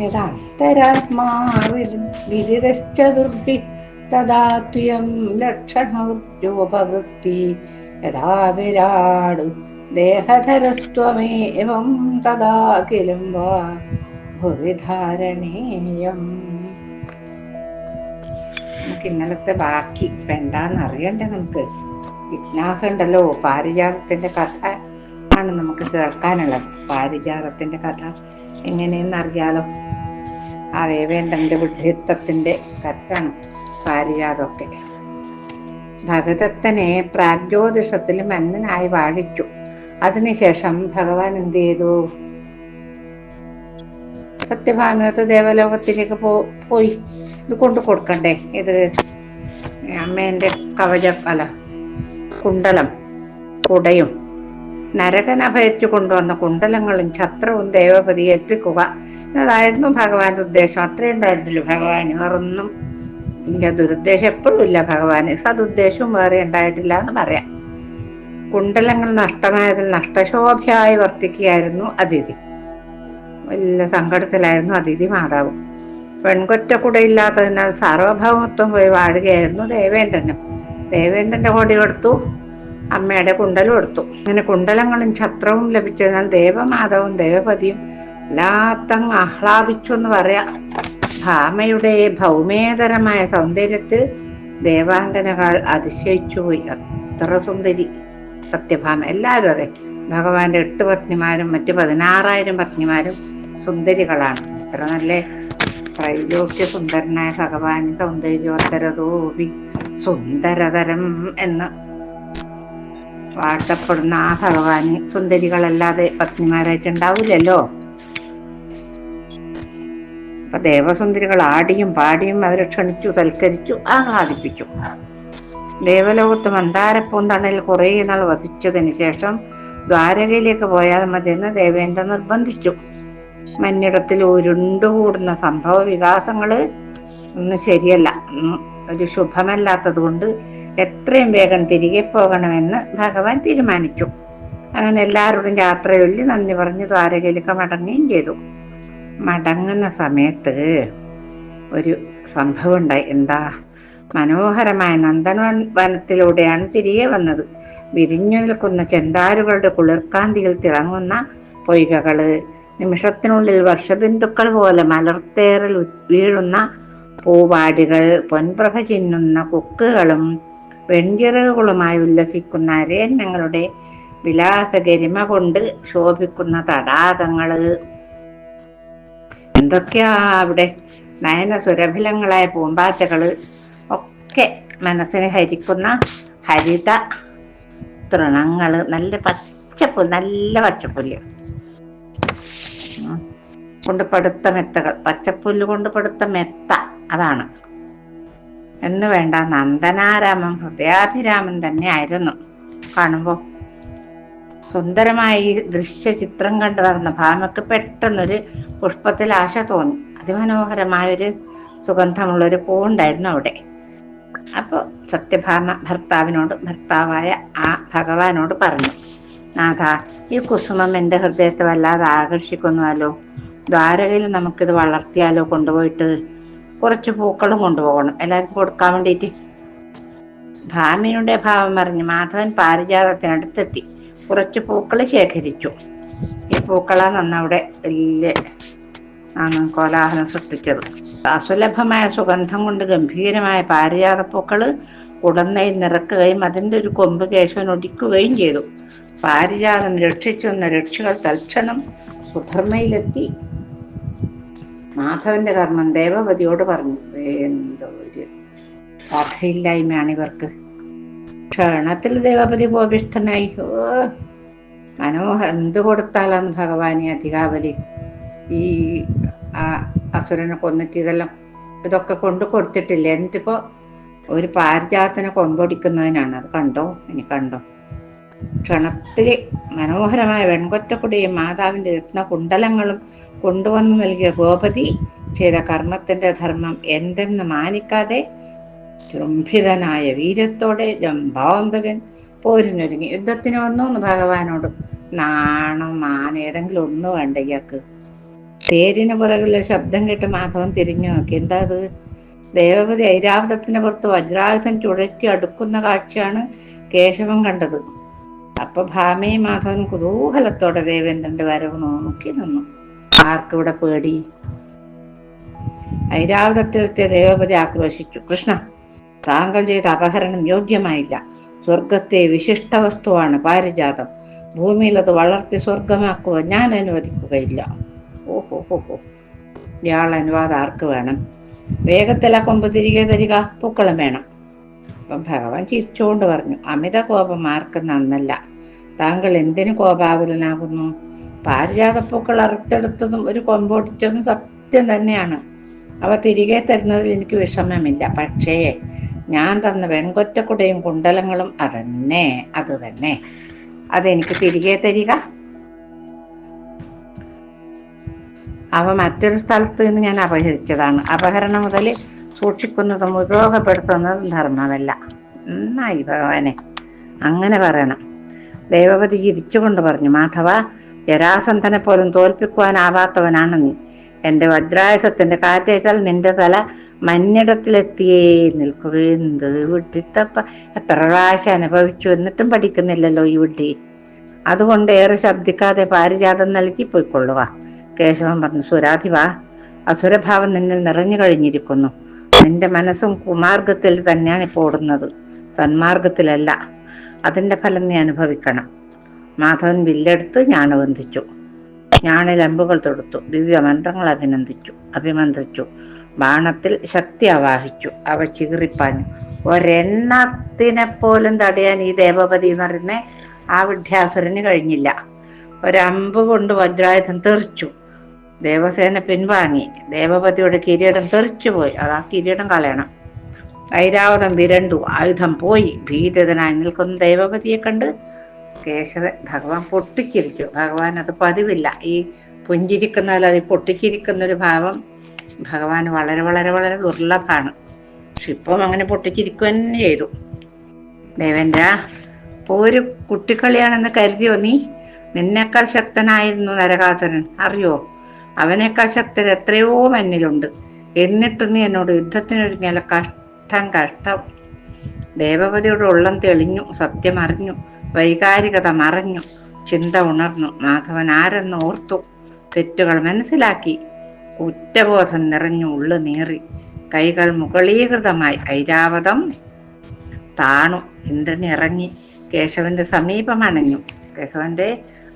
യഥാന്തരാത്മാവിദിതശ്ചതുർഭി തഥാ ത്വയം ലക്ഷണവൃത്യോപവൃത്തി യഥാ വിരാട് ദേഹധരസ്ത്വമേവം തഥാ കിലും വാ ഭുവി ധാരണേയം. നമുക്ക് ഇന്നലത്തെ ബാക്കി വേണ്ടാന്നറിയണ്ടേ? നമുക്ക് ജിജ്ഞാസ ഉണ്ടല്ലോ. പാരിജാതത്തിന്റെ കഥ ആണ് നമുക്ക് കേൾക്കാനുള്ളത്. പാരിജാതത്തിന്റെ കഥ എങ്ങനെയെന്ന് അറിയാലോ. ആ ദേവേന്ദ്രന്റെ വിഡ്ഢിത്തത്തിന്റെ കഥയാണ് പാരിജാതമൊക്കെ. ഭഗദത്തനെ പ്രാഗ്ജ്യോതിഷത്തിൽ മന്നനായി വാഴിച്ചു. അതിനുശേഷം ഭഗവാൻ എന്ത് ചെയ്തു? സത്യഭാമയത്ത് ദേവലോകത്തിലേക്ക് പോയി. ഇത് കൊണ്ടു കൊടുക്കണ്ടേ? ഇത് അമ്മേന്റെ കുണ്ടലം കുടയും നരകൻ അഭയച്ചു കൊണ്ടുവന്ന കുണ്ടലങ്ങളും ഛത്രവും ദേവപതി ഏൽപ്പിക്കുക എന്നതായിരുന്നു ഭഗവാന്റെ ഉദ്ദേശം. അത്രേ ഉണ്ടായിരുന്നില്ല ഭഗവാന്. വേറൊന്നും ഇല്ല. ദുരുദ്ദേശം എപ്പോഴും ഇല്ല ഭഗവാന്. സതുദ്ദേശവും വേറെ ഉണ്ടായിട്ടില്ല എന്ന് പറയാം. കുണ്ടലങ്ങൾ നഷ്ടമായതിൽ നഷ്ടശോഭയായി വർത്തിക്കുകയായിരുന്നു അതിഥി. വലിയ സങ്കടത്തിലായിരുന്നു അതിഥി മാതാവ്. പെൺകൊറ്റ കുടയില്ലാത്തതിനാൽ സാർവഭൗമത്വം പോയി വാഴുകയായിരുന്നു ദേവേന്ദ്രനും. ദേവേന്ദ്രന്റെ കൊടി കൊടുത്തു, അമ്മയുടെ കുണ്ടലും എടുത്തു. അങ്ങനെ കുണ്ടലങ്ങളും ഛത്രവും ലഭിച്ചതിനാൽ ദേവമാധവും ദേവപതിയും എല്ലാത്തങ്ങ് ആഹ്ലാദിച്ചു എന്ന് പറയാം. ഭാമയുടെ ഭൗമേതരമായ സൗന്ദര്യത്തിൽ ദേവാംഗനകൾ അതിശയിച്ചുപോയി. അത്ര സുന്ദരി സത്യഭാമ. എല്ലാവരും അതെ. ഭഗവാന്റെ 8 പത്നിമാരും മറ്റ് 16,000 പത്നിമാരും സുന്ദരികളാണ്. അത്ര നല്ല ത്രൈലോക്യ സുന്ദരനായ ഭഗവാൻ സൗന്ദര്യോത്തരതോപി സുന്ദരതരം എന്ന് വാഴ്ത്തപ്പെടുന്ന ആ ഭഗവാന് സുന്ദരികളല്ലാതെ പത്നിമാരായിട്ടുണ്ടാവില്ലല്ലോ. അപ്പൊ ദേവസുന്ദരികൾ ആടിയും പാടിയും അവരെ ക്ഷണിച്ചു, സൽക്കരിച്ചു, ആഹ്ലാദിപ്പിച്ചു. ദേവലോകത്ത് മന്ദാരപ്പൂന്തണലിൽ കുറേ നാൾ വസിച്ചതിന് ശേഷം ദ്വാരകയിലേക്ക് പോയാൽ മതിയെന്ന് ദേവേന്ദ്രൻ നിർബന്ധിച്ചു. മഞ്ഞിടത്തിൽ ഉരുണ്ടുകൂടുന്ന സംഭവ വികാസങ്ങള് ഒന്നും ശരിയല്ല, ഒരു ശുഭമല്ലാത്തത് കൊണ്ട് എത്രയും വേഗം തിരികെ പോകണമെന്ന് ഭഗവാൻ തീരുമാനിച്ചു. അങ്ങനെ എല്ലാവരോടും യാത്ര ചൊല്ലി നന്ദി പറഞ്ഞ് ദ്വാരകയിലേക്ക് മടങ്ങുകയും ചെയ്തു. മടങ്ങുന്ന സമയത്ത് ഒരു സംഭവം ഉണ്ടായി. എന്താ? മനോഹരമായ നന്ദനവനത്തിലൂടെയാണ് തിരികെ വന്നത്. വിരിഞ്ഞു നിൽക്കുന്ന ചെന്താരുകളുടെ കുളിർക്കാന്തിയിൽ തിളങ്ങുന്ന പൊയ്കകള്, നിമിഷത്തിനുള്ളിൽ വർഷബിന്ദുക്കൾ പോലെ മലർത്തേറിൽ വീഴുന്ന പൂവാടികൾ, പൊൻപ്രഭ ചിന്നുന്ന കൊക്കുകളും വെൺചിറകുകളുമായി ഉല്ലസിക്കുന്ന അരയന്നങ്ങളുടെ വിലാസഗരിമ കൊണ്ട് ശോഭിക്കുന്ന തടാകങ്ങള്, എന്തൊക്കെയാ അവിടെ! നയന സുരഭിലങ്ങളായ പൂമ്പാറ്റകള് ഒക്കെ മനസ്സിനെ ഹരിക്കുന്ന ഹരിത തൃണങ്ങള്, നല്ല പച്ചപ്പുല്ല് കൊണ്ട് പടുത്ത മെത്തകൾ, പച്ചപ്പുല്ല് കൊണ്ട് പടുത്ത മെത്ത, അതാണ് എന്ന് വേണ്ട നന്ദനാരാമം ഹൃദയാഭിരാമം തന്നെ ആയിരുന്നു. കാണുമ്പോ സുന്ദരമായ ഈ ദൃശ്യചിത്രം കണ്ടു നടന്ന ഭാമയ്ക്ക് പെട്ടെന്നൊരു പുഷ്പത്തിൽ ആശ തോന്നി. അതിമനോഹരമായൊരു സുഗന്ധമുള്ളൊരു പൂവുണ്ടായിരുന്നു അവിടെ. അപ്പൊ സത്യഭാമ ഭർത്താവായ ആ ഭഗവാനോട് പറഞ്ഞു, നാഥ, ഈ കുസുമം എൻ്റെ ഹൃദയത്തെ വല്ലാതെ ആകർഷിക്കുന്നുവല്ലോ. ദ്വാരകയിൽ നമുക്കിത് വളർത്തിയാലോ? കൊണ്ടുപോയിട്ട് കുറച്ച് പൂക്കളും കൊണ്ടുപോകണം, എല്ലാവർക്കും കൊടുക്കാൻ വേണ്ടിയിട്ട്. ഭാമിയുടെ ഭാവം അറിഞ്ഞ് മാധവൻ പാരിജാതത്തിനടുത്തെത്തി കുറച്ച് പൂക്കൾ ശേഖരിച്ചു. ഈ പൂക്കളാണ് അന്നവിടെ വലിയ കോലാഹലം സൃഷ്ടിച്ചത്. അസുലഭമായ സുഗന്ധം കൊണ്ട് ഗംഭീരമായ പാരിജാതപ്പൂക്കള് ഉടനയിൽ നിറക്കുകയും അതിൻ്റെ ഒരു കൊമ്പ് കേശവൻ ഒടിക്കുകയും ചെയ്തു. പാരിജാതം രക്ഷിച്ചെന്ന രക്ഷികൾ തൽക്ഷണം സുധർമ്മയിലെത്തി മാധവന്റെ കർമ്മം ദേവപതിയോട് പറഞ്ഞു. എന്തോ ഒരു കഥയില്ലായ്മയാണ് ഇവർക്ക്. ക്ഷണത്തിൽ ദേവപതി കോപിഷ്ഠനായി. എന്ത് കൊടുത്താലാന്ന് ഭഗവാനെ അധികാവലി ഈ അസുരനെ കൊന്നിട്ട് ഇതൊക്കെ കൊണ്ട് കൊടുത്തിട്ടില്ലേ? എന്നിട്ടിപ്പോ ഒരു പാരിജാതത്തിനെ കൊണ്ടൊടിക്കുന്നതിനാണ്. അത് കണ്ടോ? ഇനി കണ്ടോ? ക്ഷണത്തില് മനോഹരമായ വെൺകൊറ്റക്കുടിയും മാതാവിന്റെ രത്നകുണ്ടലങ്ങളും കൊണ്ടുവന്നു നൽകിയ ഗോപതി ചെയ്ത കർമ്മത്തിന്റെ ധർമ്മം എന്തെന്ന് മാനിക്കാതെ ജൃംഭിതനായ വീര്യത്തോടെ ജംബാന്തകൻ പോരിനൊരുങ്ങി. യുദ്ധത്തിന് വന്നു എന്ന് ഭഗവാനോട്. നാണം, മാനം ഏതെങ്കിലും ഒന്ന് വേണ്ട ഇയാൾക്ക്. തേരിന് പുറകിലെ ശബ്ദം കേട്ട് മാധവൻ തിരിഞ്ഞു നോക്കി. എന്താ അത്? ദേവപതി ഐരാവതത്തിന് പുറത്ത് വജ്രായുധം ചുഴറ്റി അടുക്കുന്ന കാഴ്ചയാണ് കേശവൻ കണ്ടത്. അപ്പൊ ഭാമയും മാധവൻ കുതൂഹലത്തോടെ ദേവേന്ദ്രന്റെ വരവ് നോക്കി നിന്നു. ആർക്കിവിടെ പേടി? ഐരാവതത്തിലെത്തിയ ദേവപതി ആക്രോശിച്ചു. കൃഷ്ണ, താങ്കൾ ചെയ്ത അപഹരണം യോഗ്യമായില്ല. സ്വർഗത്തെ വിശിഷ്ട വസ്തുവാണ് പാരിജാതം. ഭൂമിയിൽ അത് വളർത്തി സ്വർഗമാക്കുവാൻ ഞാൻ അനുവദിക്കുകയില്ല. ഓഹോ ഹോ ഹോ, ഇയാൾ അനുവാദം ആർക്ക് വേണം? വേഗത്തിൽ ആ കൊമ്പ് തിരികെ തരിക, പൂക്കളം വേണം. അപ്പം ഭഗവാൻ ചിരിച്ചുകൊണ്ട് പറഞ്ഞു, അമിത കോപം ആർക്കും നന്നല്ല. താങ്കൾ എന്തിനു കോപാകുലനാകുന്നു? പാരിജാതപ്പൂക്കൾ അറുത്തെടുത്തതും ഒരു കൊമ്പൊടിച്ചതും സത്യം തന്നെയാണ്. അവ തിരികെ തരുന്നതിൽ എനിക്ക് വിഷമമില്ല. പക്ഷേ ഞാൻ തന്ന വെൺകൊറ്റക്കുടയും കുണ്ടലങ്ങളും അത് തന്നെ അതെനിക്ക് തിരികെ തരിക. അവ മറ്റൊരു സ്ഥലത്ത് നിന്ന് ഞാൻ അപഹരിച്ചതാണ്. അപഹരണം മുതൽ സൂക്ഷിക്കുന്നതും ഉപയോഗപ്പെടുത്തുന്നതും ധർമ്മമല്ല. നന്നായി ഭഗവാനെ, അങ്ങനെ പറയണം. ദേവപതി ചിരിച്ചുകൊണ്ട് പറഞ്ഞു, മാധവ, ജരാസന്ധനെ പോലും തോൽപ്പിക്കുവാനാവാത്തവനാണ് നീ. എന്റെ വജ്രായുധത്തിന്റെ കാറ്റേറ്റാൽ നിന്റെ തല മഞ്ഞിടത്തിലെത്തിയേ നിൽക്കുക. എന്ത് വിട്ടിത്തപ്പ! എത്ര പ്രാവശ്യം അനുഭവിച്ചു, എന്നിട്ടും പഠിക്കുന്നില്ലല്ലോ ഈ വിട്ടി. അതുകൊണ്ട് ഏറെ ശബ്ദിക്കാതെ പാരിജാതം നൽകി പോയിക്കൊള്ളുക. കേശവൻ പറഞ്ഞു, സുരാധിപ, അസുരഭാവം നിന്നിൽ നിറഞ്ഞു കഴിഞ്ഞിരിക്കുന്നു. നിന്റെ മനസ്സും കുമാർഗത്തിൽ തന്നെയാണ് ഇപ്പോൾ ഓടുന്നത്, സന്മാർഗത്തിലല്ല. അതിന്റെ ഫലം നീ അനുഭവിക്കണം. മാധവൻ വില്ലെടുത്ത് ഞാണബന്ധിച്ചു. ഞാണിൽ അമ്പുകൾ തൊടുത്തു. ദിവ്യമന്ത്രങ്ങൾ അഭിമന്ത്രിച്ചു. ബാണത്തിൽ ശക്തി ആവാഹിച്ചു. അവ ചികിറിപ്പാഞ്ഞു. ഒരെണ്ണത്തിനെ പോലും തടയാൻ ഈ ദേവപതി എന്ന് പറയുന്ന ആ വിദ്യാസുരന് കഴിഞ്ഞില്ല. ഒരമ്പ് കൊണ്ട് വജ്രായുധം തെറിച്ചു. ദേവസേന പിൻവാങ്ങി. ദേവപതിയുടെ കിരീടം തെറിച്ചുപോയി. അത് ആ കിരീടം കളയണം. ഐരാവതം വിരണ്ടു. ആയുധം പോയി. ഭീതിതനായി നിൽക്കുന്ന ദേവപതിയെ കണ്ട് ഭഗവാൻ പൊട്ടിച്ചിരിച്ചു. ഭഗവാൻ അത് പതിവില്ല. ഈ പുഞ്ചിരിക്കുന്നതിൽ അത് പൊട്ടിച്ചിരിക്കുന്നൊരു ഭാവം ഭഗവാന് വളരെ വളരെ വളരെ ദുർലഭമാണ്. പക്ഷെ ഇപ്പം അങ്ങനെ പൊട്ടിച്ചിരിക്കുക തന്നെ ചെയ്തു. ദേവേന്ദ്ര, പോര് കുട്ടിക്കളിയാണെന്ന് കരുതിയോ നീ? നിന്നേക്കാൾ ശക്തനായിരുന്നു നരകാസുരൻ, അറിയോ? അവനേക്കാൾ ശക്തർ എത്രയോ മഞ്ഞിലുണ്ട്. എന്നിട്ട് നീ എന്നോട് യുദ്ധത്തിനൊരുങ്ങിയാലോ? കഷ്ടം. ദേവപതിയുടെ ഉള്ളം തെളിഞ്ഞു. സത്യം അറിഞ്ഞു. വൈകാരികത മറഞ്ഞു. ചിന്ത ഉണർന്നു. മാധവൻ ആരെന്ന് ഓർത്തു. തെറ്റുകൾ മനസ്സിലാക്കി. കുറ്റബോധം നിറഞ്ഞു. ഉള്ളു നീറി. കൈകൾ മുകളീകൃതമായി. ഐരാവതം താണു. ഇന്ദ്രൻ ഇറങ്ങി കേശവന്റെ സമീപം അണഞ്ഞു.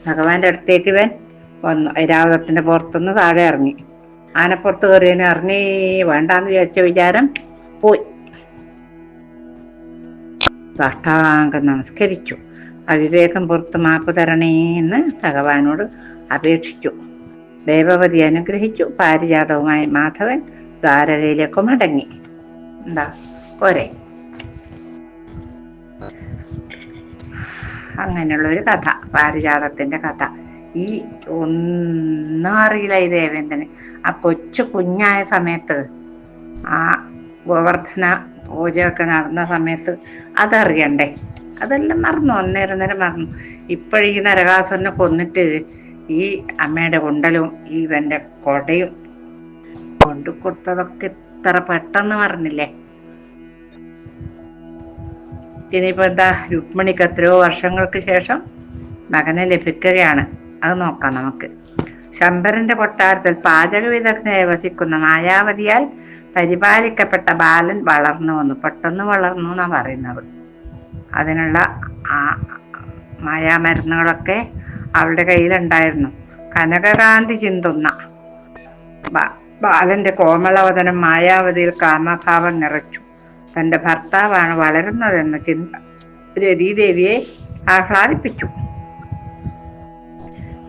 ഭഗവാന്റെ അടുത്തേക്ക് വന്നു. ഐരാവതത്തിന്റെ പുറത്തുനിന്ന് താഴെ ഇറങ്ങി. ആനപ്പുറത്ത് കയറിയതിനെ ഇറങ്ങി വേണ്ടാന്ന് വിചാരിച്ച വിചാരം പോയി. സാഷ്ടാംഗം നമസ്കരിച്ചു. അവിവേകം പുറത്ത് മാപ്പ് തരണേ എന്ന് ഭഗവാനോട് അപേക്ഷിച്ചു. ദേവപതി അനുഗ്രഹിച്ചു. പാരിജാതവുമായി മാധവൻ ദ്വാരകയിലേക്ക് മടങ്ങി. എന്താ പോരെ? അങ്ങനെയുള്ളൊരു കഥ, പാരിജാതത്തിന്റെ കഥ. ഈ ഒന്നും അറിയില്ല ഈ ദേവേന്ദ്രന്. ആ കുഞ്ഞായ സമയത്ത്, ആ ഗോവർദ്ധന പൂജയൊക്കെ നടന്ന സമയത്ത് അതറിയണ്ടേ? അതെല്ലാം മറന്നു. അന്നേരം മറന്നു. ഇപ്പോഴീ നരകാസുരനെ കൊന്നിട്ട് ഈ അമ്മയുടെ കുണ്ടലും ഇവന്റെ കൊടയും കൊണ്ടു കൊടുത്തതൊക്കെ ഇത്ര പെട്ടെന്ന് മറന്നില്ലേ? ഇനിയിപ്പോ എന്താ, രുക്മിണിക്ക് എത്രയോ വർഷങ്ങൾക്ക് ശേഷം മകനെ ലഭിക്കുകയാണ്. അത് നോക്കാം നമുക്ക്. ശമ്പരന്റെ കൊട്ടാരത്തിൽ പാചക വിദഗ്ധനായി വസിക്കുന്ന മായാവതിയാൽ പരിപാലിക്കപ്പെട്ട ബാലൻ വളർന്നു വന്നു. പെട്ടെന്ന് വളർന്നു എന്നാ പറയുന്നത്. അതിനുള്ള മായാമരുന്നുകളൊക്കെ അവളുടെ കയ്യിലുണ്ടായിരുന്നു. കനകകാന്തി ചിന്തുന്ന ബാലന്റെ കോമളവദനം മായാവതിയിൽ കാമഭാവം നിറച്ചു. തന്റെ ഭർത്താവാണ് വളരുന്നതെന്ന ചിന്ത രതീദേവിയെ ആഹ്ലാദിപ്പിച്ചു.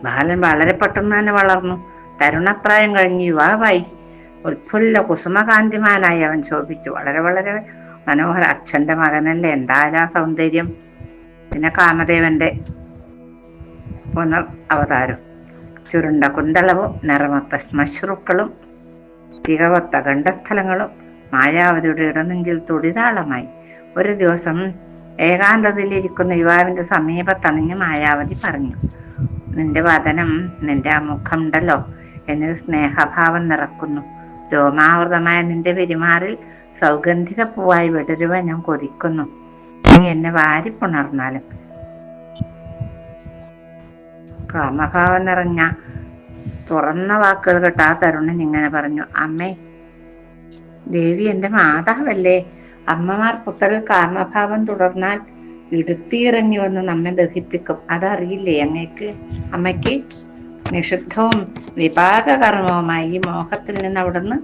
ബാലൻ വളരെ പെട്ടെന്ന് തന്നെ വളർന്നു. തരുണപ്രായം കഴിഞ്ഞ് യുവാവായി. ഉത്ഫുല്ല കുസുമകാന്തിമാനായി അവൻ ശോഭിച്ചു. വളരെ വളരെ മനോഹര. അച്ഛന്റെ മകനല്ലേ, എന്തായാലും ആ സൗന്ദര്യം. പിന്നെ കാമദേവന്റെ പുനർ അവതാരം. ചുരുണ്ട കുന്തളവും നിറമൊത്ത ശ്മശ്രുക്കളും തികവൊത്ത ഗണ്ഡസ്ഥലങ്ങളും മായാവതിയുടെ ഇടനെഞ്ചിൽ തുടിതാളമായി. ഒരു ദിവസം ഏകാന്തതയിലിരിക്കുന്ന യുവാവിന്റെ സമീപത്തണിഞ്ഞ് മായാവതി പറഞ്ഞു, നിന്റെ വദനം, നിന്റെ ആ മുഖം ഉണ്ടല്ലോ, എന്നിൽ സ്നേഹഭാവം നിറക്കുന്നു. രോമാവൃതമായ നിന്റെ പെരുമാറിൽ സൗഗന്ധിക പൂവായി വിടരുവാൻ ഞാൻ കൊതിക്കുന്നു. നീ എന്നെ വാരിപ്പുണർന്നാലും. കാമഭാവം നിറഞ്ഞ തുറന്ന വാക്കുകൾ കേട്ട ആ തരുണൻ ഇങ്ങനെ പറഞ്ഞു: അമ്മേ, ദേവി എൻ്റെ മാതാവല്ലേ? അമ്മമാർ പുത്രരിൽ കാമഭാവം തുടർന്നാൽ ഇടുത്തിയിറങ്ങി വന്ന് നമ്മെ ദഹിപ്പിക്കും. അതറിയില്ലേ അമ്മയ്ക്ക്? നിഷിദ്ധവും വിപാകകർമ്മവുമായി ഈ മോഹത്തിൽ നിന്ന് അവിടുന്ന്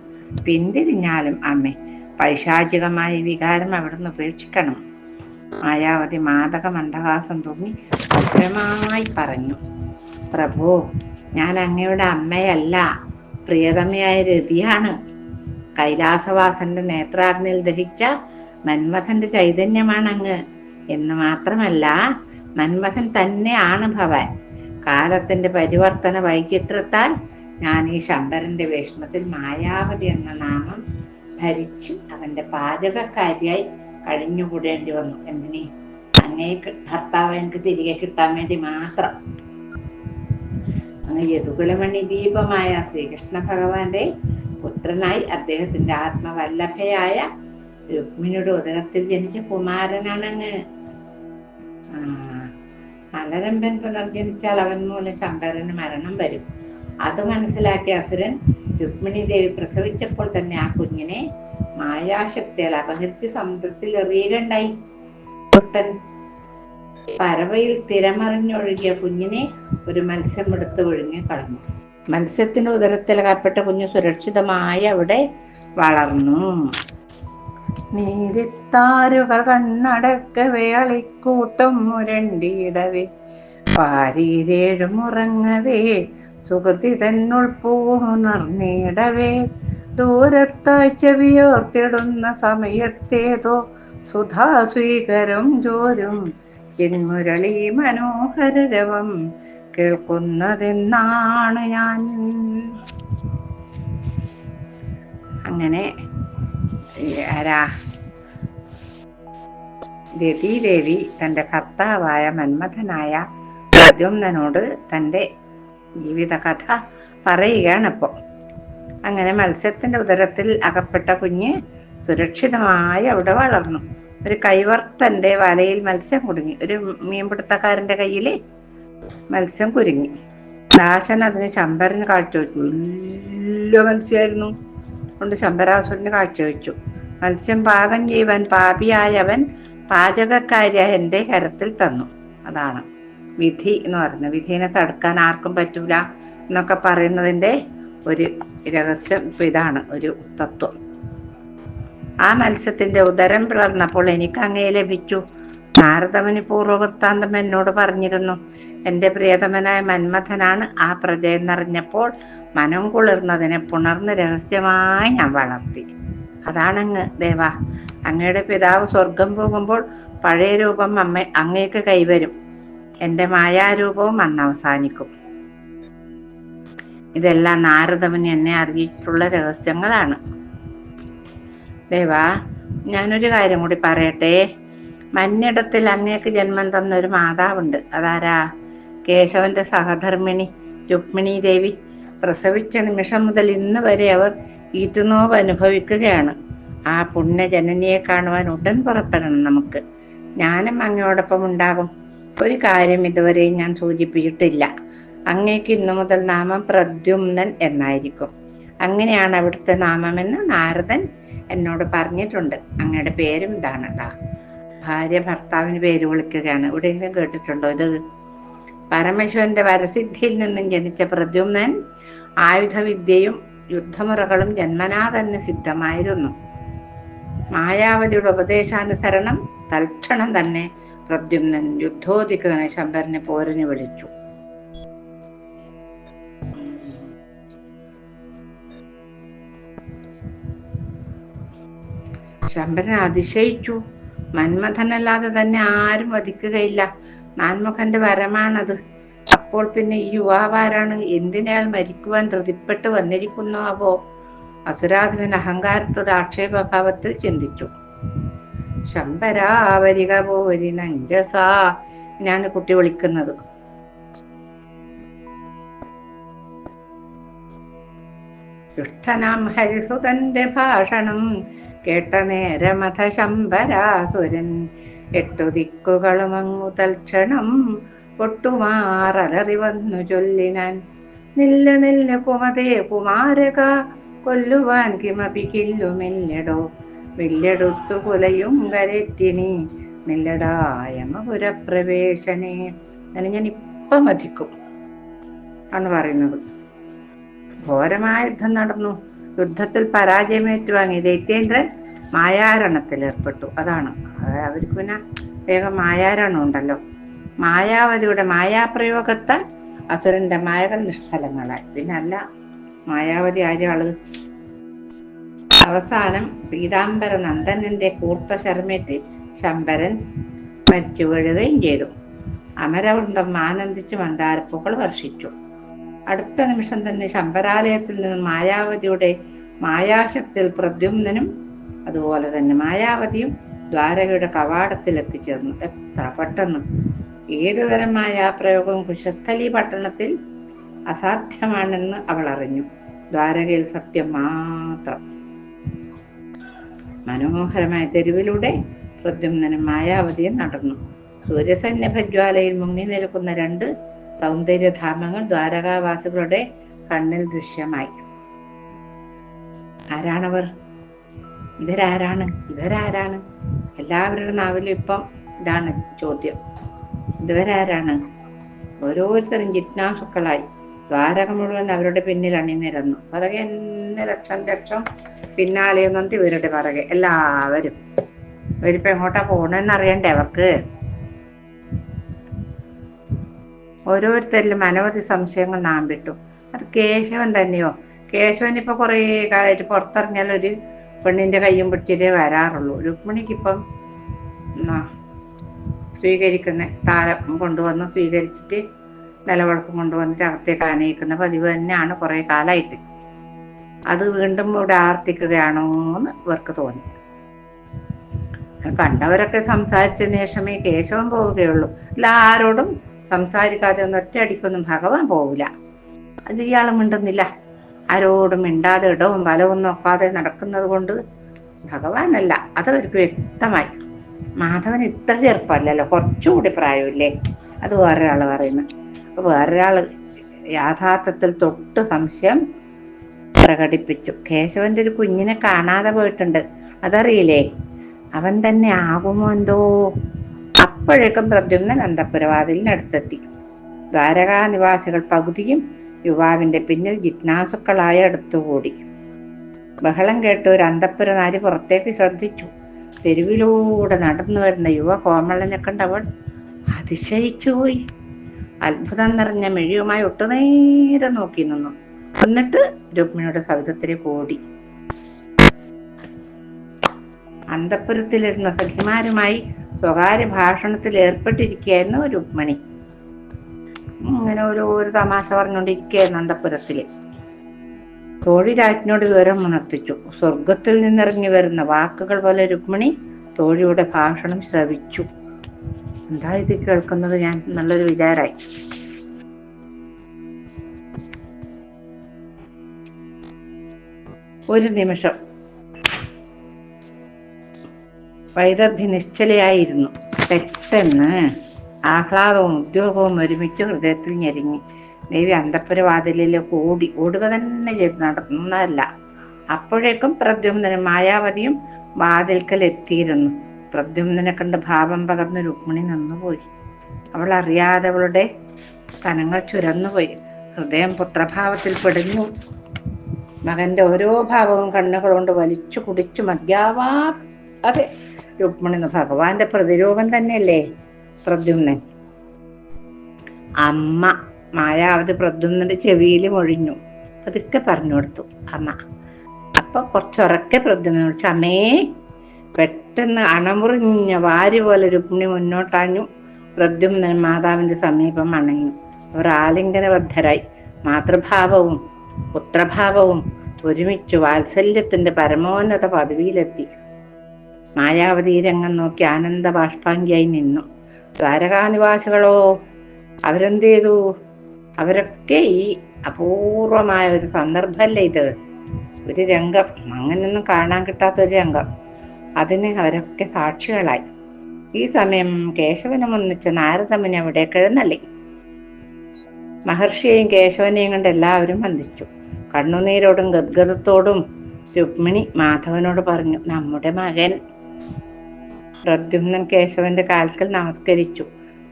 പിന്തിരിഞ്ഞാലും അമ്മേ, പൈശാചികമായ വികാരം അവിടുന്ന് ഉപേക്ഷിക്കണം. മായാവതി മാദക മന്ദഹാസം തൂങ്ങി ഭദ്രമായി പറഞ്ഞു: പ്രഭു, ഞാൻ അങ്ങയുടെ അമ്മയല്ല, പ്രിയതമയായ രതിയാണ്. കൈലാസവാസന്റെ നേത്രാഗ്നിയിൽ ദഹിച്ച മന്മഥന്റെ ചൈതന്യമാണ് അങ്ങ് എന്ന് മാത്രമല്ല, മന്മഥൻ തന്നെയാണ് ഭവാൻ. കാലത്തിന്റെ പരിവർത്തന വൈചിത്രത്താൽ ഞാൻ ഈ ശമ്പരന്റെ വേഷമത്തിൽ മായാവതി എന്ന നാമം ധരിച്ച് അവന്റെ പാചകക്കാരിയായി കഴിഞ്ഞുകൂടേണ്ടി വന്നു. എന്തിനീ? അങ്ങേക്ക് ഭർത്താവ് എനിക്ക് തിരികെ കിട്ടാൻ വേണ്ടി മാത്രം. അങ്ങ് യദുകുലമണി ദീപമായ ശ്രീകൃഷ്ണ ഭഗവാന്റെ പുത്രനായി അദ്ദേഹത്തിന്റെ ആത്മവല്ലഭയായ രുക്മിണിയുടെ ഉദരത്തിൽ ജനിച്ച കുമാരനാണങ്ങ്. മലരമ്പൻ പുനർജനിച്ചാൽ അവൻ മൂലം ശമ്പരന് മരണം വരും. അത് മനസ്സിലാക്കിയ അസുരൻ രുക്മിണി ദേവി പ്രസവിച്ചപ്പോൾ തന്നെ ആ കുഞ്ഞിനെ മായാശക്തിയാൽ അപഹരിച്ച് സമുദ്രത്തിൽ എറിയുകയുണ്ടായി. പരവയിൽ തിരമറിഞ്ഞൊഴുകിയ കുഞ്ഞിനെ ഒരു മത്സ്യം എടുത്ത് ഒഴുങ്ങി കളഞ്ഞു. മത്സ്യത്തിന്റെ ഉദരത്തിലകപ്പെട്ട കുഞ്ഞ് സുരക്ഷിതമായി അവിടെ വളർന്നു. നീരിത്താരുകൾ കണ്ണടക്കവേ അളിക്കൂട്ടം മുരണ്ടിയിടവേ പാരീരേഴുമുറങ്ങവേ സുഹൃതി തന്നുൾപ്പൂണർന്നിടവേ ദൂരത്തായി ചെവിയോർത്തിടുന്ന സമയത്തേതോ സുധാസ്വീകരം ചോരും ചിന്മുരളി മനോഹരരവം കേൾക്കുന്നതെന്നാണ് ഞാൻ. അങ്ങനെ രതീദേവി തന്റെ ഭർത്താവായ മന്മഥനായ പ്രദ്യുമ്നനോട് തന്റെ ജീവിതകഥ പറയുകയാണ് ഇപ്പോൾ. അങ്ങനെ മത്സ്യത്തിന്റെ ഉദരത്തിൽ അകപ്പെട്ട കുഞ്ഞ് സുരക്ഷിതമായി അവിടെ വളർന്നു. ഒരു കൈവർത്തന്റെ വലയിൽ മത്സ്യം കുടുങ്ങി. ഒരു മീൻപിടുത്തക്കാരന്റെ കയ്യിൽ മത്സ്യം കുരുങ്ങി. ദാശൻ അതിന് ശമ്പരന് കാഴ്ചവെച്ചു. വലിയ മത്സ്യമായിരുന്നു. കൊണ്ട് ശമ്പരാസുരന് കാഴ്ചവെച്ചു. മത്സ്യം പാകം ചെയ്യുവാൻ പാപിയായവൻ പാചകക്കാരിയായ എൻ്റെ കരത്തിൽ തന്നു. അതാണ് വിധി എന്ന് പറയുന്നത്. വിധിനെ തടുക്കാൻ ആർക്കും പറ്റൂല എന്നൊക്കെ പറയുന്നതിൻ്റെ ഒരു രഹസ്യം ഇതാണ്, ഒരു തത്വം. ആ മത്സ്യത്തിന്റെ ഉദരം പിളർന്നപ്പോൾ എനിക്ക് അങ്ങയെ ലഭിച്ചു. നാരദമുനി പൂർവവൃത്താന്തം എന്നോട് പറഞ്ഞിരുന്നു. എൻ്റെ പ്രിയതമനായ മന്മഥനാണ് ആ പ്രജയെന്നറിഞ്ഞപ്പോൾ മനം കുളിർന്നതിനെ പുണർന്ന് രഹസ്യമായി ഞാൻ വളർത്തി. അതാണങ്ങ് ദേവ. അങ്ങയുടെ പിതാവ് സ്വർഗം പോകുമ്പോൾ പഴയ രൂപം അങ്ങേക്ക് കൈവരും. എൻ്റെ മായാരൂപവും അന്ന് അവസാനിക്കും. ഇതെല്ലാം നാരദമുനി എന്നെ അറിയിച്ചിട്ടുള്ള രഹസ്യങ്ങളാണ്. ദേവാ, ഞാനൊരു കാര്യം കൂടി പറയട്ടെ. മഞ്ഞിടത്തിൽ അങ്ങേക്ക് ജന്മം തന്ന ഒരു മാതാവുണ്ട്. അതാരാ? കേശവന്റെ സഹധർമ്മിണി രുക്മിണി ദേവി. പ്രസവിച്ച നിമിഷം മുതൽ ഇന്ന് വരെ അവർ ഈറ്റുനോവ് അനുഭവിക്കുകയാണ്. ആ പുണ്യജനനിയെ കാണുവാൻ ഉടൻ പുറപ്പെടണം നമുക്ക്. ഞാനും അങ്ങയോടൊപ്പം ഉണ്ടാകും. ഒരു കാര്യം ഇതുവരെ ഞാൻ സൂചിപ്പിച്ചിട്ടില്ല. അങ്ങേക്ക് ഇന്നു മുതൽ നാമം പ്രദ്യുമ്നൻ എന്നായിരിക്കും. അങ്ങനെയാണ് അവിടുത്തെ നാമമെന്ന് നാരദൻ എന്നോട് പറഞ്ഞിട്ടുണ്ട്. അങ്ങയുടെ പേരും ഇതാണ്. ഭാര്യ ഭർത്താവിന് പേര് വിളിക്കുകയാണ്. എവിടെയെങ്കിലും കേട്ടിട്ടുണ്ടോ ഇത്? പരമേശ്വരന്റെ വരസിദ്ധിയിൽ നിന്നും ജനിച്ച പ്രദ്യുമ്നൻ ആയുധവിദ്യയും യുദ്ധമുറകളും ജന്മനാ തന്നെ സിദ്ധമായിരുന്നു. മായാവതിയുടെ ഉപദേശാനുസരണം തൽക്ഷണം തന്നെ പ്രദ്യുമ്നൻ യുദ്ധോദിക്കുന്ന ശമ്പരനെ പോരിന് വിളിച്ചു. ശമ്പരൻ അതിശയിച്ചു. മന്മഥനല്ലാതെ തന്നെ ആരും വധിക്കുകയില്ല. നാൻമുഖന്റെ വരമാണത്. അപ്പോൾ പിന്നെ ഈ യുവാവാരാണ്? എന്തിനയാൾ മരിക്കുവാൻ ധൃതിപ്പെട്ട് വന്നിരിക്കുന്നു ആവോ? അസുരാധിപൻ അഹങ്കാരത്തോടെ ആക്ഷേപഭാവത്തിൽ ചിന്തിച്ചു. ശമ്പരാവരിക പോരി നഞ്ചസാ എന്നാണ് കുട്ടി വിളിക്കുന്നത്. ദുഷ്ടനാം ഹരിസുതന്റെ ഭാഷണം കേട്ട നേരമഥ ശമ്പരാസുരൻ എട്ടു ദിക്കുകളുമങ്ങു തൽക്ഷണം പൊട്ടുമാറലറി വന്നു ചൊല്ലിനാൻ. നില്ല് നില്ല് കുമതേ കുമാരക, കൊല്ലുവാൻ കിമപി കില്ലുമില്ലടോ. വില്ലെടുത്തു കുലയും കരറ്റിനി നില്ലടായമപുരപ്രവേശനെ. ഞാൻ ഇപ്പം വധിക്കും ആണ് പറയുന്നത്. ഘോരമായ യുദ്ധം നടന്നു. യുദ്ധത്തിൽ പരാജയമേറ്റുവാങ്ങി ദൈത്യേന്ദ്രൻ മായാരണത്തിൽ ഏർപ്പെട്ടു. അതാണ് അവർക്ക് പിന്നെ വേഗം മായാരണം ഉണ്ടല്ലോ. മായാവതിയുടെ മായാപ്രയോഗത്താൽ അസുരന്റെ മായകൾ നിഷ്ഫലങ്ങളായി. പിന്നെ അല്ല മായാവതി ആരാള്? അവസാനം പീതാംബര നന്ദനന്റെ കൂർത്ത ശർമ്മേറ്റ് ശമ്പരൻ മരിച്ചു വീഴുകയും ചെയ്തു. അമരവൃന്ദം ആനന്ദിച്ചു മന്ദാരപ്പൂക്കൾ വർഷിച്ചു. അടുത്ത നിമിഷം തന്നെ ശമ്പരാലയത്തിൽ നിന്നും മായാവതിയുടെ മായാശക്തിയിൽ പ്രദ്യുമ്നനും അതുപോലെ തന്നെ മായാവതിയും ദ്വാരകയുടെ കവാടത്തിൽ എത്തിച്ചേർന്നു. എത്ര പെട്ടെന്ന്! ഏതുതരം മായാപ്രയോഗം കുശസ്ഥലി പട്ടണത്തിൽ അസാധ്യമാണെന്ന് അവൾ അറിഞ്ഞു. ദ്വാരകയിൽ സത്യം മാത്രം. മനോഹരമായ തെരുവിലൂടെ പ്രദ്യുമ്നനും മായാവതിയും നടന്നു. സൂര്യസൈന്യഭജ്വാലയിൽ മുങ്ങി നിൽക്കുന്ന രണ്ട് സൗന്ദര്യധാമങ്ങൾ ദ്വാരകാവാസികളുടെ കണ്ണിൽ ദൃശ്യമായി. ആരാണവർ? ഇവരാരാണ്? എല്ലാവരുടെ നാവിലും ഇപ്പം ഇതാണ് ചോദ്യം. ഇവരാരാണ്? ഓരോരുത്തരും ജിജ്ഞാസുക്കളായി ദ്വാരക മുഴുവൻ അവരുടെ പിന്നിൽ അണിനിരന്നു. പിറകെ ലക്ഷം പിന്നാലെ എന്നിട്ട് ഇവരുടെ പിറകെ എല്ലാവരും. ഇവരിപ്പോ എങ്ങോട്ടാ പോണെന്നറിയണ്ടേ അവർക്ക്? ഓരോരുത്തരിലും അനവധി സംശയങ്ങൾ നാം വിട്ടു. അത് കേശവൻ തന്നെയോ? കേശവൻ ഇപ്പൊ കുറെ കാലമായിട്ട് പുറത്തിറങ്ങിയാൽ ഒരു പെണ്ണിന്റെ കയ്യും പിടിച്ചിട്ടേ വരാറുള്ളൂ. രുക്മിണിക്കിപ്പം സ്വീകരിക്കുന്ന താലം കൊണ്ടുവന്ന് സ്വീകരിച്ചിട്ട് നിലവിളക്കും കൊണ്ടുവന്നിട്ട് അകത്തേക്ക് ആനയിക്കുന്ന പതിവ് തന്നെയാണ് കുറെ കാലമായിട്ട്. അത് വീണ്ടും ഇവിടെ ആവർത്തിക്കുകയാണോ എന്ന് ഇവർക്ക് തോന്നി. കണ്ടവരൊക്കെ സംസാരിച്ചതിന് ശേഷമേ കേശവൻ പോവുകയുള്ളൂ. അല്ല ആരോടും സംസാരിക്കാതെ ഒന്നും ഒറ്റയടിക്കൊന്നും ഭഗവാൻ പോവില്ല. അത് ഇയാൾ മിണ്ടുന്നില്ല. ആരോടും മിണ്ടാതെ ഇടവും വലവും നോക്കാതെ നടക്കുന്നത് കൊണ്ട് ഭഗവാനല്ല, അതവർക്ക് വ്യക്തമായി. മാധവൻ ഇത്ര ചെറുപ്പമല്ലല്ലോ, കുറച്ചുകൂടി പ്രായമില്ലേ? അത് വേറൊരാള് പറയുന്നു. വേറൊരാള് യാഥാർത്ഥത്തിൽ തൊട്ട് സംശയം പ്രകടിപ്പിച്ചു. കേശവന്റെ ഒരു കുഞ്ഞിനെ കാണാതെ പോയിട്ടുണ്ട്, അതറിയില്ലേ? അവൻ തന്നെ ആകുമോ എന്തോ. അപ്പോഴേക്കും പ്രദ്യുമ്നൻ അന്തഃപുരവാതിലിനടുത്തെത്തി. ദ്വാരകാ നിവാസികൾ പകുതിയും യുവാവിന്റെ പിന്നിൽ ജിജ്ഞാസുക്കളായി അടുത്തുകൂടി. ബഹളം കേട്ട് ഒരു അന്തഃപുരനാരി പുറത്തേക്ക് ശ്രദ്ധിച്ചു. തെരുവിലൂടെ നടന്നു വരുന്ന യുവ കോമളനെ കണ്ടവൾ അതിശയിച്ചുപോയി. അത്ഭുതം നിറഞ്ഞ മെഴിയുമായി ഒട്ടുനേരെ നോക്കി നിന്നു. എന്നിട്ട് രുക്മിണിയുടെ സവിധത്തിലേക്ക് ഓടി. അന്തഃപുരത്തിലിരുന്ന സഖിമാരുമായി സ്വകാര്യ ഭാഷണത്തിൽ ഏർപ്പെട്ടിരിക്കുകയായിരുന്നു രുക്മിണി. ഇങ്ങനെ ഒരു തമാശ പറഞ്ഞുകൊണ്ടിരിക്കുകയായിരുന്നു അന്തഃപുരത്തില്. തോഴി രാജ്ഞിയോട് വിവരം ഉണർത്തിച്ചു. സ്വർഗത്തിൽ നിന്നിറങ്ങി വരുന്ന വാക്കുകൾ പോലെ രുക്മിണി തോഴിയുടെ ഭാഷണം ശ്രവിച്ചു. എന്താ ഇത് കേൾക്കുന്നത് ഞാൻ നല്ലൊരു വിചാരായി. ഒരു നിമിഷം വൈദർഭി നിശ്ചലയായിരുന്നു. പെട്ടെന്ന് ആഹ്ലാദവും ഉദ്യോഗവും ഒരുമിച്ച് ഹൃദയത്തിൽ ഞെരുങ്ങി. ദേവി അന്തഃപുരവാതിലേക്ക് ഓടുക തന്നെ ചെയ്തു, നടന്നതല്ല. അപ്പോഴേക്കും പ്രദ്യുമ്നനും മായാവതിയും വാതിൽക്കൽ എത്തിയിരുന്നു. പ്രദ്യുമ്നനെ കണ്ട് ഭാവം പകർന്ന് രുക്മിണി നിന്നുപോയി. അവൾ അറിയാതെ അവളുടെ കനങ്ങൾ ചുരന്നുപോയി. ഹൃദയം പുത്രഭാവത്തിൽ പിടഞ്ഞു. മകന്റെ ഓരോ ഭാവവും കണ്ണുകൾ കൊണ്ട് വലിച്ചു കുടിച്ചു മദ്യാവാതെ രുക്മിണി ഭഗവാന്റെ പ്രതിരൂപം തന്നെയല്ലേ പ്രദ്യുമ്നൻ. അമ്മ മായാവതി പ്രദ്യുമ്നന്റെ ചെവിയിൽ മൊഴിഞ്ഞു. പതുക്കെ പറഞ്ഞു കൊടുത്തു അമ്മ. അപ്പൊ കുറച്ചുറക്കെ പ്രദ്യുമ്നൻ വിളിച്ചു, അമ്മേ. പെട്ടെന്ന് അണമുറിഞ്ഞ വാരി പോലെ രുക്മിണി മുന്നോട്ടാഞ്ഞു. പ്രദ്യുമ്നൻ മാതാവിന്റെ സമീപം അണഞ്ഞു. അവർ ആലിംഗനബദ്ധരായി. മാതൃഭാവവും പുത്രഭാവവും ഒരുമിച്ചു വാത്സല്യത്തിന്റെ പരമോന്നത പദവിയിലെത്തി. മായാവതി രംഗം നോക്കി ആനന്ദ ബാഷ്പാംഗിയായി നിന്നു. ദ്വാരകാനിവാസികളോ അവരെന്ത് ചെയ്തു? അവരൊക്കെ ഈ അപൂർവമായ ഒരു സന്ദർഭമല്ലേ ഇത്? ഒരു രംഗം, അങ്ങനെയൊന്നും കാണാൻ കിട്ടാത്തൊരു രംഗം. അതിന് അവരൊക്കെ സാക്ഷികളായി. ഈ സമയം കേശവനും ഒന്നിച്ച് നാരദമുനി അവിടെ എഴുന്നള്ളി. മഹർഷിയെയും കേശവനെയും കണ്ട് എല്ലാവരും വന്ദിച്ചു. കണ്ണുനീരോടും ഗദ്ഗദത്തോടും രുക്മിണി മാധവനോട് പറഞ്ഞു, നമ്മുടെ മകൻ. പ്രദ്യുമ്നൻ കേശവന്റെ കാൽക്കൽ നമസ്കരിച്ചു.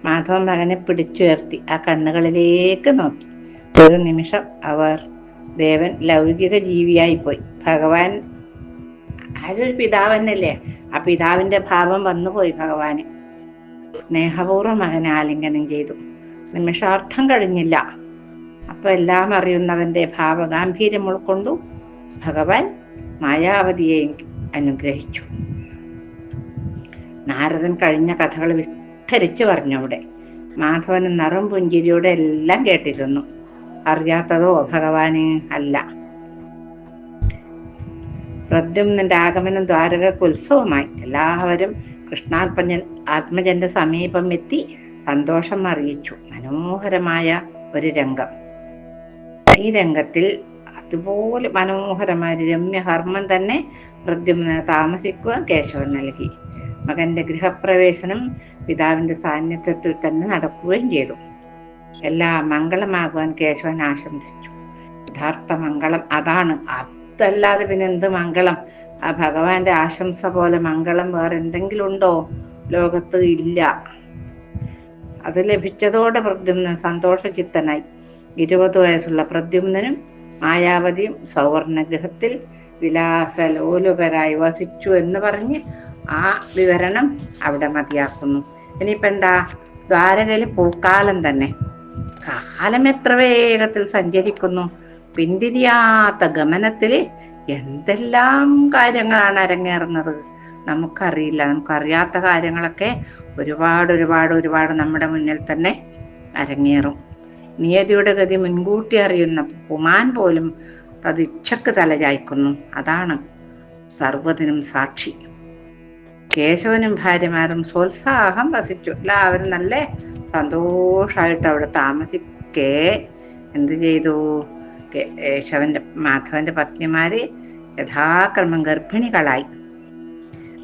മാധവൻ മകനെ പിടിച്ചുയർത്തി ആ കണ്ണുകളിലേക്ക് നോക്കി. ഒരു നിമിഷം അവർ ദേവൻ ലൗകിക ജീവിയായി പോയി. ഭഗവാൻ ആരൊരു പിതാവന്നല്ലേ, ആ പിതാവിന്റെ ഭാവം വന്നുപോയി ഭഗവാന്. സ്നേഹപൂർവ്വം മകനെ ആലിംഗനം ചെയ്തു. നിമിഷാർത്ഥം കഴിഞ്ഞില്ല, അപ്പൊ എല്ലാം അറിയുന്നവന്റെ ഭാവഗാംഭീര്യം ഉൾക്കൊണ്ടു ഭഗവാൻ മായാവതിയെ അനുഗ്രഹിച്ചു. നാരദൻ കഴിഞ്ഞ കഥകൾ വിസ്തരിച്ചു പറഞ്ഞു അവിടെ. മാധവന് നിറം പുഞ്ചിരിയോടെ എല്ലാം കേട്ടിരുന്നു. അറിയാത്തതോ ഭഗവാന് അല്ല. പ്രദ്യുമ്നന്റെ ആഗമനം ദ്വാരകക്ക് ഉത്സവമായി. എല്ലാവരും ആത്മജന്റെ സമീപം എത്തി സന്തോഷം അറിയിച്ചു. മനോഹരമായ ഒരു രംഗം. ഈ രംഗത്തിൽ അതുപോലെ മനോഹരമായ രമ്യഹർമ്മം തന്നെ പ്രദ്യുമ്നന് താമസിക്കുവാൻ കേശവൻ നൽകി. മകന്റെ ഗൃഹപ്രവേശനം പിതാവിന്റെ സാന്നിധ്യത്തിൽ തന്നെ നടക്കുകയും ചെയ്തു. എല്ലാം മംഗളമാകുവാൻ കേശവൻ ആശംസിച്ചു. യഥാർത്ഥ മംഗളം അതാണ്. അതല്ലാതെ പിന്നെ എന്ത് മംഗളം? ആ ഭഗവാന്റെ ആശംസ പോലെ മംഗളം വേറെ എന്തെങ്കിലും ഉണ്ടോ ലോകത്ത്? ഇല്ല. അത് ലഭിച്ചതോടെ പ്രദ്യുമ്നൻ സന്തോഷചിത്തനായി. 20 വയസ്സുള്ള പ്രദ്യുമ്നനും മായാവതിയും സൗവർണഗൃഹത്തിൽ വിലാസലോലുപരായി വസിച്ചു എന്ന് പറഞ്ഞ് ആ വിവരണം അവിടെ മതിയാക്കുന്നു. ഇനിയിപ്പോ എന്താ? ദ്വാരകയില് പൂക്കാലം തന്നെ. കാലം എത്ര വേഗത്തിൽ സഞ്ചരിക്കുന്നു. പിന്തിരിയാത്ത ഗമനത്തില് എന്തെല്ലാം കാര്യങ്ങളാണ് അരങ്ങേറുന്നത് നമുക്കറിയില്ല. നമുക്കറിയാത്ത കാര്യങ്ങളൊക്കെ ഒരുപാട് ഒരുപാട് ഒരുപാട് നമ്മുടെ മുന്നിൽ തന്നെ അരങ്ങേറും. നിയതിയുടെ ഗതി മുൻകൂട്ടി അറിയുന്ന പുമാൻ പോലും തദിച്ഛക്ക് തലചായ്ക്കുന്നു. അതാണ് സർവ്വതിനും സാക്ഷി. കേശവനും ഭാര്യമാരും സോത്സാഹം വസിച്ചു. എല്ലാവരും നല്ല സന്തോഷമായിട്ട് അവിടെ താമസിക്കേ എന്ത് ചെയ്തു? മാധവന്റെ പത്നിമാര് യഥാക്രമം ഗർഭിണികളായി.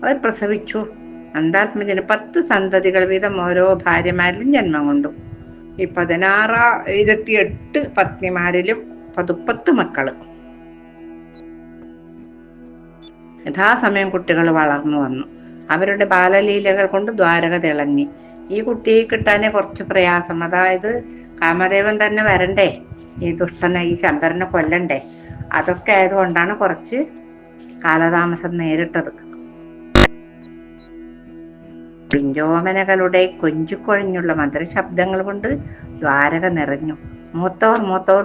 അവർ പ്രസവിച്ചു. നന്ദാത്മജന് 10 സന്തതികൾ വീതം ഓരോ ഭാര്യമാരിലും ജന്മം കൊണ്ടു. ഈ 16,028 പത്നിമാരിലും 10 മക്കള്. യഥാസമയം കുട്ടികൾ വളർന്നു വന്നു. അവരുടെ ബാലലീലകൾ കൊണ്ട് ദ്വാരക തിളങ്ങി. ഈ കുട്ടിയെ കിട്ടാനേ കുറച്ച് പ്രയാസം. അതായത് കാമദേവൻ തന്നെ വരണ്ടേ, ഈ ദുഷ്ടനെ, ഈ ശങ്കരനെ കൊല്ലണ്ടേ. അതൊക്കെ ആയതുകൊണ്ടാണ് കുറച്ച് കാലതാമസം നേരിട്ടത്. പിഞ്ചോമനകളുടെ കൊഞ്ചുകൊഴഞ്ഞുള്ള മധുരശബ്ദങ്ങൾ കൊണ്ട് ദ്വാരക നിറഞ്ഞു. മൂത്തവർ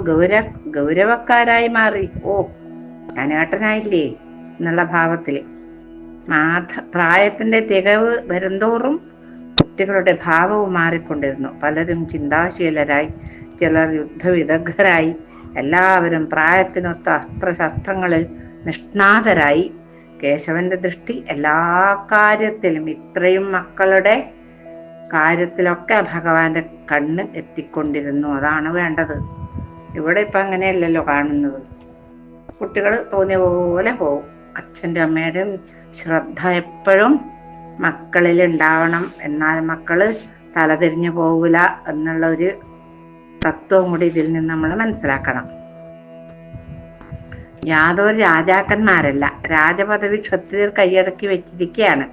ഗൗരവക്കാരായി മാറി. ഓ, ഞാനേട്ടനായില്ലേ എന്നുള്ള ഭാവത്തില്. പ്രായത്തിന്റെ തികവ് വരുംതോറും കുട്ടികളുടെ ഭാവവും മാറിക്കൊണ്ടിരുന്നു. പലരും ചിന്താശീലരായി, ചിലർ യുദ്ധവിദഗ്ധരായി, എല്ലാവരും പ്രായത്തിനൊത്ത അസ്ത്രശസ്ത്രങ്ങളിൽ നിഷ്ണാതരായി. കേശവന്റെ ദൃഷ്ടി എല്ലാ കാര്യത്തിലും, ഇത്രയും മക്കളുടെ കാര്യത്തിലൊക്കെ ഭഗവാന്റെ കണ്ണ് എത്തിക്കൊണ്ടിരുന്നു. അതാണ് വേണ്ടത്. ഇവിടെ ഇപ്പൊ അങ്ങനെയല്ലല്ലോ കാണുന്നത്. കുട്ടികൾ തോന്നിയ പോലെ പോവും. അച്ഛൻ്റെ അമ്മയുടെയും ശ്രദ്ധ എപ്പോഴും മക്കളിൽ ഉണ്ടാവണം. എന്നാൽ മക്കള് തലതിരിഞ്ഞു പോകില്ല എന്നുള്ള ഒരു തത്വം കൂടി ഇതിൽ നിന്ന് നമ്മൾ മനസ്സിലാക്കണം. യാതൊരു രാജാക്കന്മാരല്ല. രാജപദവി ക്ഷത്രിയർ കൈയടക്കി വെച്ചിരിക്കുകയാണ്.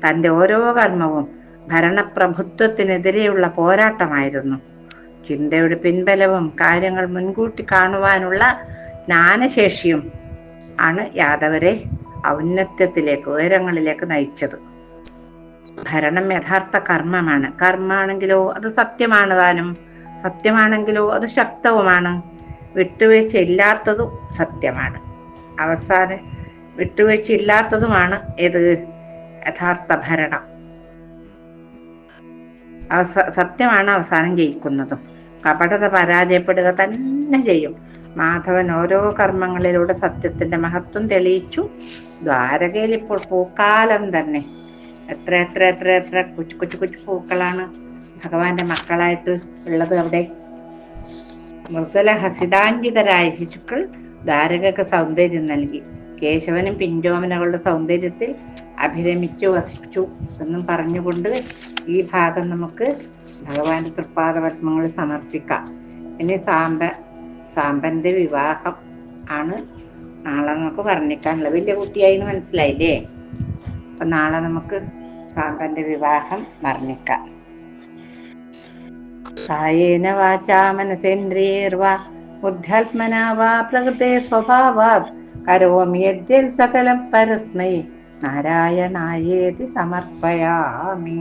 തൻ്റെ ഓരോ കർമ്മവും ഭരണപ്രഭുത്വത്തിനെതിരെയുള്ള പോരാട്ടമായിരുന്നു. ചിന്തയുടെ പിൻബലവും കാര്യങ്ങൾ മുൻകൂട്ടി കാണുവാനുള്ള ജ്ഞാനശേഷിയും ആണ് യാദവരെ ഔന്നത്യത്തിലേക്ക്, ഉയരങ്ങളിലേക്ക് നയിച്ചത്. ഭരണം യഥാർത്ഥ കർമ്മമാണ്. കർമ്മാണെങ്കിലോ അത് സത്യമാണ് താനും. സത്യമാണെങ്കിലോ അത് ശക്തവുമാണ്. വിട്ടുവീഴ്ച ഇല്ലാത്തതും സത്യമാണ്. വിട്ടുവീഴ്ച ഇല്ലാത്തതുമാണ് ഏത്? യഥാർത്ഥ ഭരണം. സത്യമാണ് അവസാനം ജയിക്കുന്നതും. കപടത പരാജയപ്പെടുക തന്നെ ചെയ്യും. മാധവൻ ഓരോ കർമ്മങ്ങളിലൂടെ സത്യത്തിന്റെ മഹത്വം തെളിയിച്ചു. ദ്വാരകയിൽ ഇപ്പോൾ പൂക്കാലം തന്നെ. എത്ര എത്ര എത്ര എത്ര കൊച്ചു കൊച്ചു കൊച്ചു പൂക്കളാണ് ഭഗവാന്റെ മക്കളായിട്ട് ഉള്ളത് അവിടെ. മൃദുല ഹസിതാഞ്ജിതരായ ശിശുക്കൾ ധാരകക്ക് സൗന്ദര്യം നൽകി. കേശവനും പിഞ്ചോമനകളുടെ സൗന്ദര്യത്തിൽ അഭിരമിച്ചു വസിച്ചു എന്നും പറഞ്ഞുകൊണ്ട് ഈ ഭാഗം നമുക്ക് ഭഗവാന്റെ തൃപ്പാദ പത്മങ്ങളിൽ സമർപ്പിക്കാം. ഇനി സാമ്പന്റെ വിവാഹം ആണ് നാളെ നമുക്ക് വർണ്ണിക്കാനുള്ളത്. വലിയ കുട്ടിയായി എന്ന് മനസ്സിലായില്ലേ? അപ്പൊ നാളെ നമുക്ക് സാമ്പന്റെ വിവാഹം വർണ്ണിക്കാം. കായേന വാചാ മനസേന്ദ്രിയേർവാ ബുദ്ധ്യാത്മനാ വാ പ്രകൃതേ സ്വഭാവാത് കരോമി യദ്യൽ സകലം പരസ്മൈ നാരായണായേതി സമർപ്പയാമി.